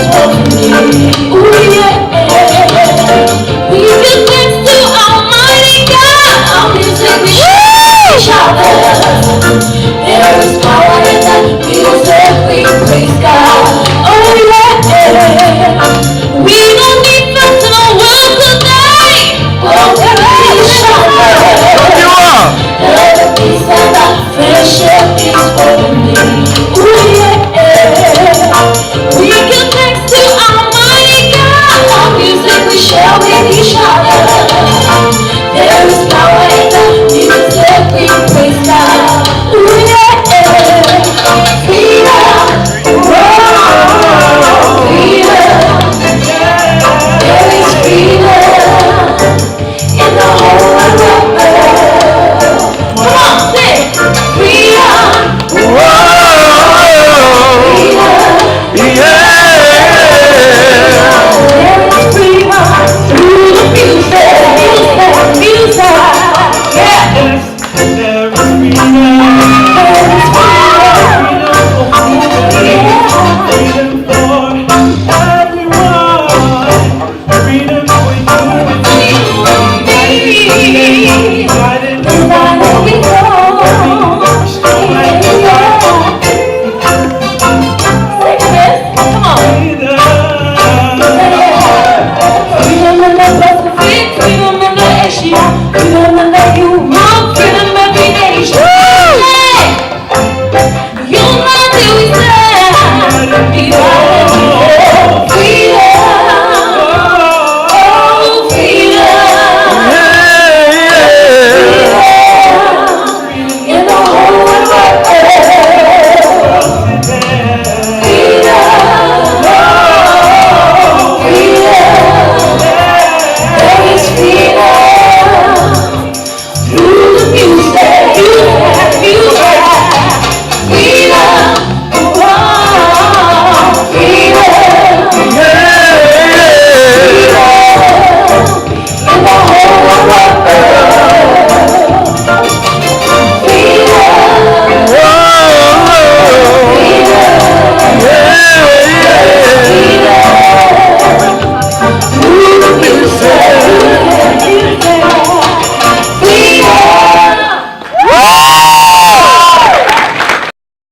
is what we need. Ooh, yeah. We give thanks to Almighty God. Our music we share each other. There is power in the music. We praise God. Oh yeah. We don't need friends in the world today. Oh, each other. Love, peace, and the friendship is what we need. Ooh yeah. We give thanks to Almighty God. Our music we share with each other.